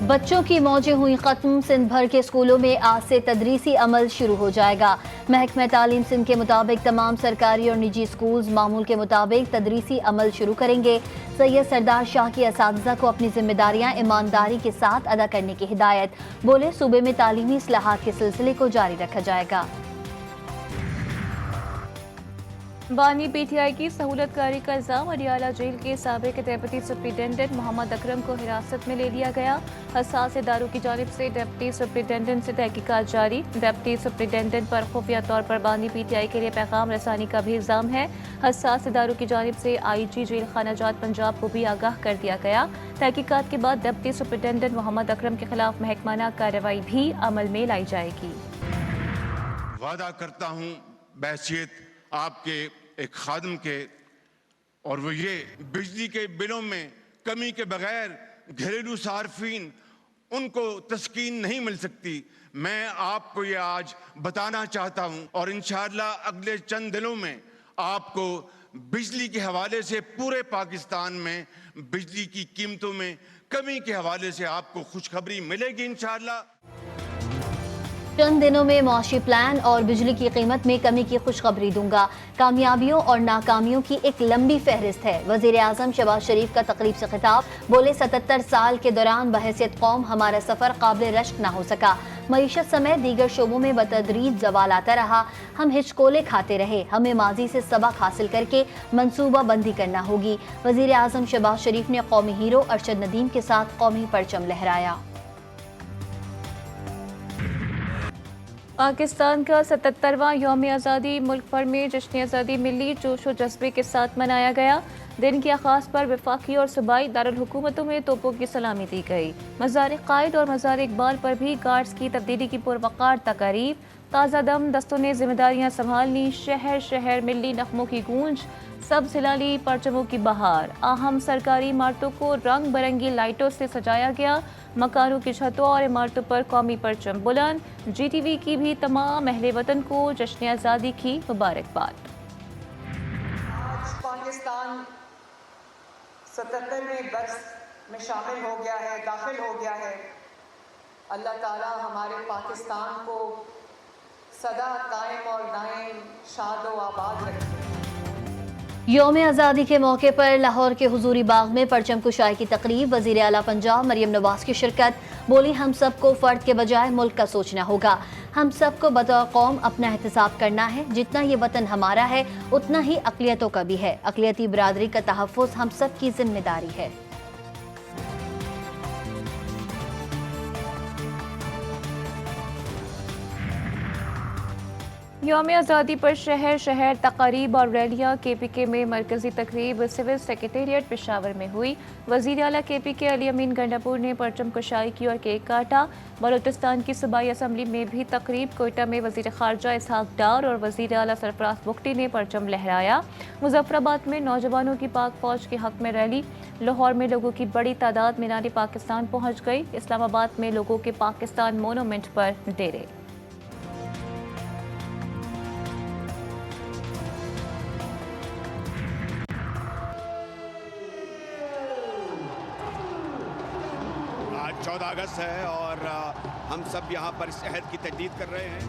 بچوں کی موجیں ہوئی ختم، سندھ بھر کے اسکولوں میں آج سے تدریسی عمل شروع ہو جائے گا۔ محکمہ تعلیم سندھ کے مطابق تمام سرکاری اور نجی اسکولز معمول کے مطابق تدریسی عمل شروع کریں گے۔ سید سردار شاہ کی اساتذہ کو اپنی ذمہ داریاں ایمانداری کے ساتھ ادا کرنے کی ہدایت، بولے صوبے میں تعلیمی اصلاحات کے سلسلے کو جاری رکھا جائے گا۔ بانی پی ٹی آئی کی سہولت کاری کا الزام، اڈیالہ جیل کے سابق ڈپٹی سپرنٹینڈنٹ محمد اکرم کو حراست میں لے لیا گیا۔ حساس اداروں کی جانب سے ڈپٹی سپرنٹینڈنٹ سے تحقیقات جاری، ڈپٹی سپرنٹینڈنٹ پر خفیہ طور پر بانی پی ٹی آئی کے لیے پیغام رسانی کا بھی الزام ہے۔ حساس اداروں کی جانب سے آئی جی جیل خانہ جات پنجاب کو بھی آگاہ کر دیا گیا۔ تحقیقات کے بعد ڈپٹی سپرنٹینڈنٹ محمد اکرم کے خلاف محکمانہ کارروائی بھی عمل میں لائی جائے گی۔ وعدہ کرتا ہوں بحیثیت آپ کے ایک خادم کے، اور وہ یہ بجلی کے بلوں میں کمی کے بغیر گھریلو صارفین ان کو تسکین نہیں مل سکتی۔ میں آپ کو یہ آج بتانا چاہتا ہوں، اور انشاءاللہ اگلے چند دنوں میں آپ کو بجلی کے حوالے سے پورے پاکستان میں بجلی کی قیمتوں میں کمی کے حوالے سے آپ کو خوشخبری ملے گی انشاءاللہ۔ چند دنوں میں معاشی پلان اور بجلی کی قیمت میں کمی کی خوشخبری دوں گا۔ کامیابیوں اور ناکامیوں کی ایک لمبی فہرست ہے۔ وزیر اعظم شہباز شریف کا تقریب سے خطاب، بولے 77 سال کے دوران بحیثیت قوم ہمارا سفر قابل رشک نہ ہو سکا۔ معیشت سمیت دیگر شعبوں میں بتدریج زوال آتا رہا، ہم ہچکولے کھاتے رہے، ہمیں ماضی سے سبق حاصل کر کے منصوبہ بندی کرنا ہوگی۔ وزیر اعظم شہباز شریف نے قومی ہیرو ارشد ندیم کے ساتھ قومی پرچم لہرایا۔ پاکستان کا 77واں یوم آزادی ملک بھر میں جشن آزادی ملی جوش و جذبے کے ساتھ منایا گیا۔ دن کے آغاز پر وفاقی اور صوبائی دارالحکومتوں میں توپوں کی سلامی دی گئی۔ مزار قائد اور مزار اقبال پر بھی گارڈز کی تبدیلی کی پروقار تقاریب۔ تازہ دم دستوں نے ذمہ داریاں سنبھال لی، شہر شہر ملی نغموں کی گونج، سبز ہلالی پرچموں کی بہار۔ اہم سرکاری عمارتوں کو رنگ برنگی لائٹوں سے سجایا گیا، مکانوں کی چھتوں اور عمارتوں پر قومی پرچم بلند۔ جی ٹی وی کی بھی تمام اہل وطن کو جشن آزادی کی مبارکباد۔ آج پاکستان 77ویں برس میں شامل ہو گیا ہے، داخل ہو گیا ہے۔ اللہ تعالی ہمارے پاکستان کو سدا قائم اور دائم شاد و آباد رکھے۔ یوم آزادی کے موقع پر لاہور کے حضوری باغ میں پرچم کشائی کی تقریب، وزیر اعلیٰ پنجاب مریم نواز کی شرکت، بولی ہم سب کو فرد کے بجائے ملک کا سوچنا ہوگا، ہم سب کو بطور قوم اپنا احتساب کرنا ہے، جتنا یہ وطن ہمارا ہے اتنا ہی اقلیتوں کا بھی ہے، اقلیتی برادری کا تحفظ ہم سب کی ذمہ داری ہے۔ یوم آزادی پر شہر شہر تقاریب اور ریلیاں۔ کے پی کے میں مرکزی تقریب سول سیکریٹریٹ پشاور میں ہوئی۔ وزیر اعلیٰ کے پی کے علی امین گنڈاپور نے پرچم کشائی کی اور کیک کاٹا۔ بلوچستان کی صوبائی اسمبلی میں بھی تقریب، کوئٹہ میں وزیر خارجہ اسحاق ڈار اور وزیر اعلیٰ سرفراز بگٹی نے پرچم لہرایا۔ مظفر آباد میں نوجوانوں کی پاک فوج کے حق میں ریلی، لاہور میں لوگوں کی بڑی تعداد مینار پاکستان پہنچ گئی، اسلام آباد میں لوگوں کے پاکستان مونومنٹ پر ڈیرے۔ آج 14 اگست ہے اور ہم سب یہاں پر اس عہد کی تجدید کر رہے ہیں۔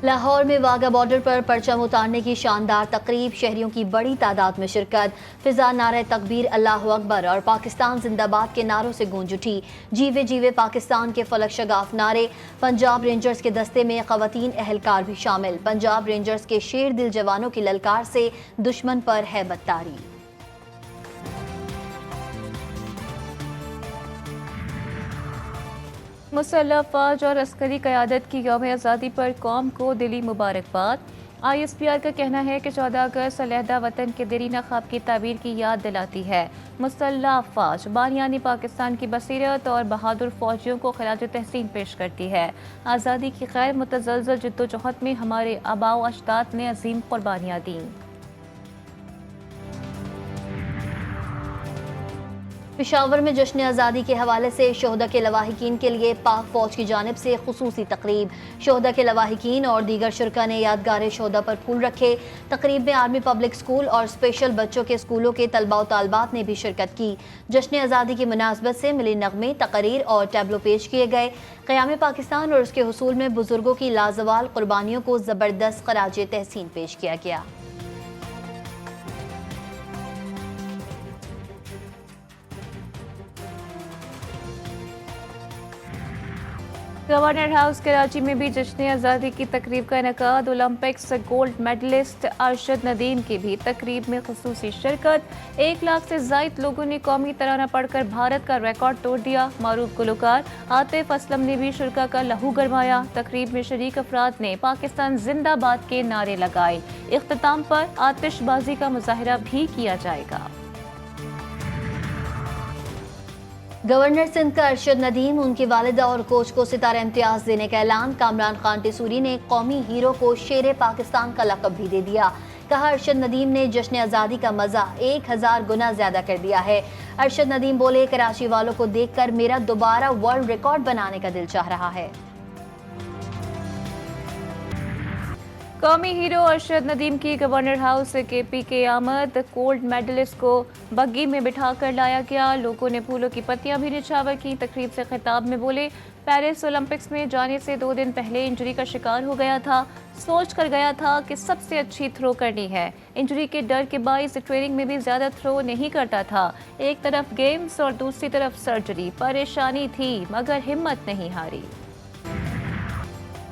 لاہور میں واگا بارڈر پر پرچم اتارنے کی شاندار تقریب، شہریوں کی بڑی تعداد میں شرکت، فضا نعرہ تکبیر، اللہ اکبر اور پاکستان زندہ باد کے نعروں سے گونج اٹھی، جیوے جیوے پاکستان کے فلک شگاف نعرے۔ پنجاب رینجرز کے دستے میں خواتین اہلکار بھی شامل، پنجاب رینجرز کے شیر دل جوانوں کی للکار سے دشمن پر ہیبت طاری۔ مسلح افواج اور عسکری قیادت کی یوم آزادی پر قوم کو دلی مبارکباد۔ آئی ایس پی آر کا کہنا ہے کہ 14 اگست علیحدہ وطن کے دیرینہ خواب کی تعبیر کی یاد دلاتی ہے۔ مسلح افواج بانیان پاکستان کی بصیرت اور بہادر فوجیوں کو خراج تحسین پیش کرتی ہے۔ آزادی کی غیر متزلزل جدوجہد میں ہمارے آباء و اجداد نے عظیم قربانیاں دیں۔ پشاور میں جشن آزادی کے حوالے سے شہداء کے لواحقین کے لیے پاک فوج کی جانب سے خصوصی تقریب. شہداء کے لواحقین اور دیگر شرکاء نے یادگار شہداء پر پھول رکھے. تقریب میں آرمی پبلک اسکول اور اسپیشل بچوں کے اسکولوں کے طلباء و طالبات نے بھی شرکت کی. جشن آزادی کی مناسبت سے ملی نغمے، تقاریر اور ٹیبلو پیش کیے گئے. قیام پاکستان اور اس کے حصول میں بزرگوں کی لازوال قربانیوں کو زبردست خراج تحسین پیش کیا گیا. گورنر ہاؤس کراچی میں بھی جشن آزادی کی تقریب کا انعقاد. Olympics gold medalist Arshad Nadeem کی بھی تقریب میں خصوصی شرکت. 1 لاکھ سے زائد لوگوں نے قومی ترانہ پڑھ کر بھارت کا ریکارڈ توڑ دیا. معروف گلوکار عاطف اسلم نے بھی شرکاء کا لہو گرمایا. تقریب میں شریک افراد نے پاکستان زندہ باد کے نعرے لگائے. اختتام پر آتش بازی کا مظاہرہ بھی کیا جائے گا. گورنر سندھ کا ارشد ندیم، ان کی والدہ اور کوچ کو ستارہ امتیاز دینے کا اعلان. کامران خان ٹیسوری نے قومی ہیرو کو شیر پاکستان کا لقب بھی دے دیا. کہا ارشد ندیم نے جشن آزادی کا مزہ 1000 گنا زیادہ کر دیا ہے. ارشد ندیم بولے، کراچی والوں کو دیکھ کر میرا دوبارہ ورلڈ ریکارڈ بنانے کا دل چاہ رہا ہے. قومی ہیرو ارشد ندیم کی گورنر ہاؤس کے پی کے آمد. گولڈ میڈلسٹ کو بگی میں بٹھا کر لایا گیا. لوگوں نے پھولوں کی پتیاں بھی نچھاور کی. تقریب سے خطاب میں بولے، پیرس اولمپکس میں جانے سے 2 دن پہلے انجری کا شکار ہو گیا تھا. سوچ کر گیا تھا کہ سب سے اچھی تھرو کرنی ہے. انجری کے ڈر کے باعث ٹریننگ میں بھی زیادہ تھرو نہیں کرتا تھا. ایک طرف گیمز اور دوسری طرف سرجری. پریشانی تھی مگر ہمت نہیں ہاری.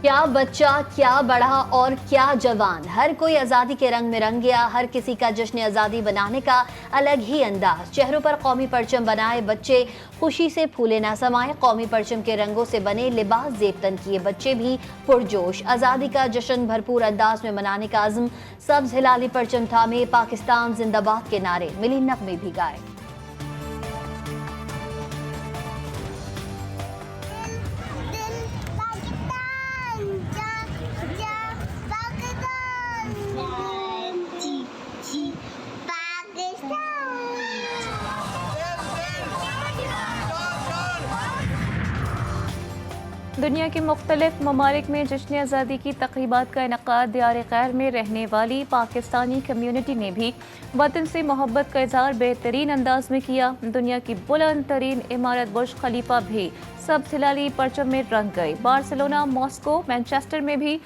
کیا بچہ، کیا بڑا اور کیا جوان، ہر کوئی آزادی کے رنگ میں رنگ گیا. ہر کسی کا جشن آزادی بنانے کا الگ ہی انداز. چہروں پر قومی پرچم بنائے بچے خوشی سے پھولے نہ سمائے. قومی پرچم کے رنگوں سے بنے لباس زیب تن کیے بچے بھی پرجوش. آزادی کا جشن بھرپور انداز میں منانے کا عزم. سبز ہلالی پرچم تھامے پاکستان زندہ باد کے نعرے. ملی نغمے بھی گائے. دنیا کے مختلف ممالک میں جشن آزادی کی تقریبات کا انعقاد. دیار خیر میں رہنے والی پاکستانی کمیونٹی نے بھی وطن سے محبت کا اظہار بہترین انداز میں کیا. دنیا کی بلند ترین عمارت برج خلیفہ بھی سبز ہلالی پرچم میں رنگ گئی. بارسلونا، ماسکو، مینچسٹر میں بھی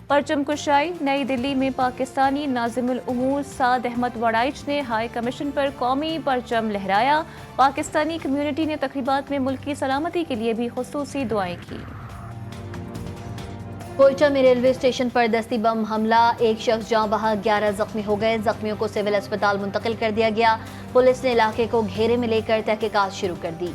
پرچم کشائی. نئی دلی میں پاکستانی ناظم الامور سعد احمد وڑائچ نے ہائی کمیشن پر قومی پرچم لہرایا. پاکستانی کمیونٹی نے تقریبات میں ملک کی سلامتی کے لیے بھی خصوصی دعائیں کی. کوئٹہ میں ریلوے اسٹیشن پر دستی بم حملہ. 1 شخص جاں بحق، 11 زخمی ہو گئے. زخمیوں کو سول اسپتال منتقل کر دیا گیا. پولیس نے علاقے کو گھیرے میں لے کر تحقیقات شروع کر دی.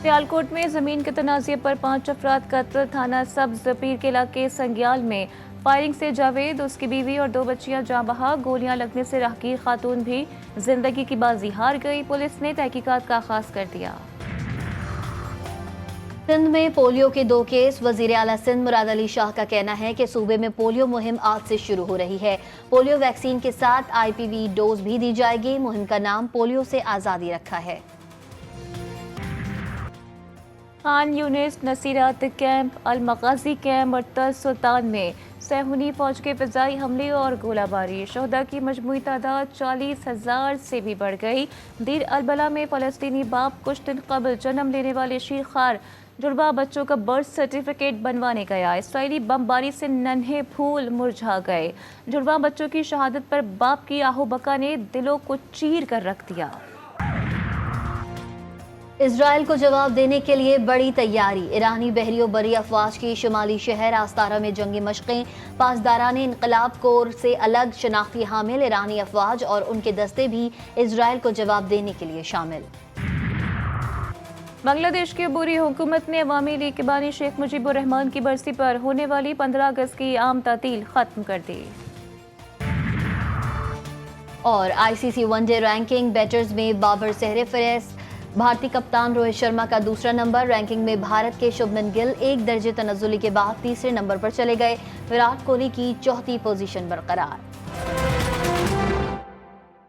سیالکوٹ میں زمین کے تنازع پر 5 افراد قتل. تھانہ سبز پیر کے علاقے سنگیال میں فائرنگ سے جاوید، اس کی بیوی اور 2 بچیاں جاں بحق. گولیاں لگنے سے راہگیر خاتون بھی زندگی کی بازی ہار گئی. پولیس نے تحقیقات کا آغاز کر دیا. سندھ میں پولیو کے 2 کیس. وزیر اعلیٰ سندھ مراد علی شاہ کا کہنا ہے کہ صوبے میں پولیو مہم آج سے شروع ہو رہی ہے. پولیو ویکسین کے ساتھ IPV ڈوز بھی دی جائے گی. مہم کا نام پولیو سے آزادی رکھا ہے. خان یونس، نصیرات کیمپ، المغازی کیمپ اور ترس سلطان میں صہیونی فوج کے فضائی حملے اور گولہ باری. شہداء کی مجموعی تعداد 40,000 سے بھی بڑھ گئی. دیر البلا میں فلسطینی باپ کچھ دن قبل جنم لینے والے شیرخوار جڑواں بچوں کا برتھ سرٹیفکیٹ بنوانے گیا. اسرائیلی بمباری سے ننھے پھول مرجھا گئے. جڑواں بچوں کی شہادت پر باپ کی آہو بکا نے دلوں کو چیر کر رکھ دیا. اسرائیل کو جواب دینے کے لیے بڑی تیاری. ایرانی بحری و بری افواج کی شمالی شہر آستارہ میں جنگی مشقیں. پاسداران انقلاب کور سے الگ شناختی حامل ایرانی افواج اور ان کے دستے بھی اسرائیل کو جواب دینے کے لیے شامل. بنگلہ دیش کی عبوری حکومت نے عوامی لیگ کے بانی شیخ مجیب الرحمان کی برسی پر ہونے والی 15 اگست کی عام تعطیل ختم کر دی. اور ICC one day ranking batters میں بابر سہرے فہرست. بھارتی کپتان روہت شرما کا دوسرا نمبر. رینکنگ میں بھارت کے شبمن گل 1 درجے تنزلی کے بعد تیسرے نمبر پر چلے گئے. وراٹ کوہلی کی 4تھی پوزیشن برقرار.